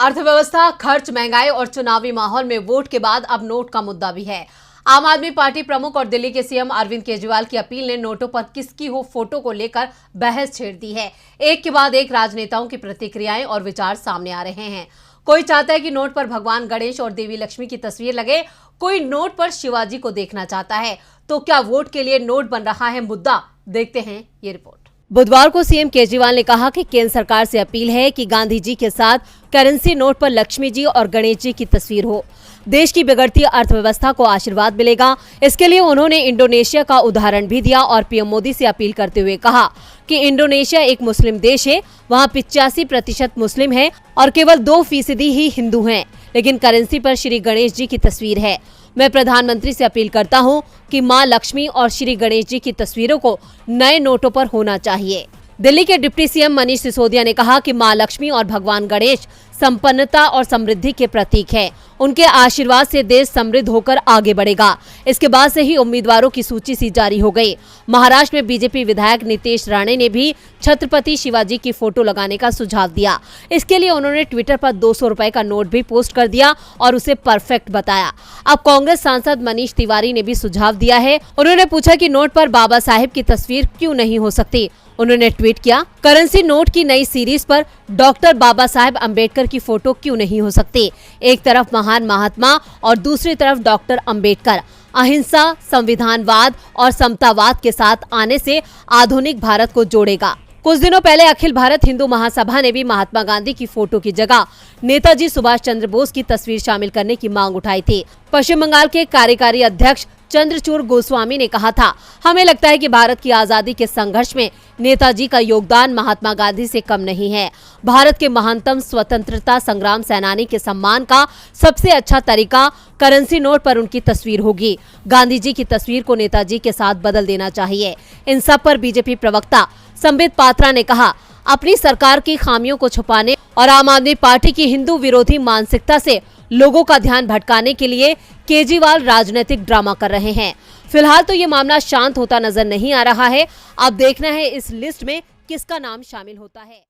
अर्थव्यवस्था, खर्च, महंगाई और चुनावी माहौल में वोट के बाद अब नोट का मुद्दा भी है। आम आदमी पार्टी प्रमुख और दिल्ली के सीएम अरविंद केजरीवाल की अपील ने नोटों पर किसकी हो फोटो को लेकर बहस छेड़ दी है। एक के बाद एक राजनेताओं की प्रतिक्रियाएं और विचार सामने आ रहे हैं। कोई चाहता है कि नोट पर भगवान गणेश और देवी लक्ष्मी की तस्वीर लगे, कोई नोट पर शिवाजी को देखना चाहता है। तो क्या वोट के लिए नोट बन रहा है मुद्दा? देखते हैं ये रिपोर्ट। बुधवार को सीएम केजरीवाल ने कहा कि केंद्र सरकार से अपील है कि गांधी जी के साथ करेंसी नोट पर लक्ष्मी जी और गणेश जी की तस्वीर हो। देश की बिगड़ती अर्थव्यवस्था को आशीर्वाद मिलेगा। इसके लिए उन्होंने इंडोनेशिया का उदाहरण भी दिया और पीएम मोदी से अपील करते हुए कहा कि इंडोनेशिया एक मुस्लिम देश है, वहाँ 85% मुस्लिम है और केवल 2% ही हिंदू हैं, लेकिन करेंसी पर श्री गणेश जी की तस्वीर है। मैं प्रधानमंत्री से अपील करता हूं कि मां लक्ष्मी और श्री गणेश जी की तस्वीरों को नए नोटों पर होना चाहिए। दिल्ली के डिप्टी सीएम मनीष सिसोदिया ने कहा कि मां लक्ष्मी और भगवान गणेश संपन्नता और समृद्धि के प्रतीक हैं। उनके आशीर्वाद से देश समृद्ध होकर आगे बढ़ेगा। इसके बाद से ही उम्मीदवारों की सूची सी जारी हो गई। महाराष्ट्र में बीजेपी विधायक नितेश राणे ने भी छत्रपति शिवाजी की फोटो लगाने का सुझाव दिया। इसके लिए उन्होंने ट्विटर पर 200 रुपए का नोट भी पोस्ट कर दिया और उसे परफेक्ट बताया। अब कांग्रेस सांसद मनीष तिवारी ने भी सुझाव दिया है। उन्होंने पूछा कि नोट पर बाबा साहेब की तस्वीर क्यों नहीं हो सकती। उन्होंने ट्वीट किया, करेंसी नोट की नई सीरीज पर डॉक्टर बाबा साहेब अम्बेडकर की फोटो क्यों नहीं हो सकती। एक तरफ महान महात्मा और दूसरी तरफ डॉक्टर अम्बेडकर अहिंसा, संविधानवाद और समतावाद के साथ आने से आधुनिक भारत को जोड़ेगा। कुछ दिनों पहले अखिल भारत हिंदू महासभा ने भी महात्मा गांधी की फोटो की जगह नेताजी सुभाष चंद्र बोस की तस्वीर शामिल करने की मांग उठाई थी। पश्चिम बंगाल के कार्यकारी अध्यक्ष चंद्रचूड़ गोस्वामी ने कहा था, हमें लगता है कि भारत की आजादी के संघर्ष में नेताजी का योगदान महात्मा गांधी से कम नहीं है। भारत के महानतम स्वतंत्रता संग्राम सेनानी के सम्मान का सबसे अच्छा तरीका करेंसी नोट पर उनकी तस्वीर होगी। गांधी जी की तस्वीर को नेताजी के साथ बदल देना चाहिए। इन सब पर बीजेपी प्रवक्ता संबित पात्रा ने कहा, अपनी सरकार की खामियों को छुपाने और आम आदमी पार्टी की हिंदू विरोधी मानसिकता से लोगों का ध्यान भटकाने के लिए केजरीवाल राजनीतिक ड्रामा कर रहे हैं। फिलहाल तो ये मामला शांत होता नजर नहीं आ रहा है। अब देखना है इस लिस्ट में किसका नाम शामिल होता है।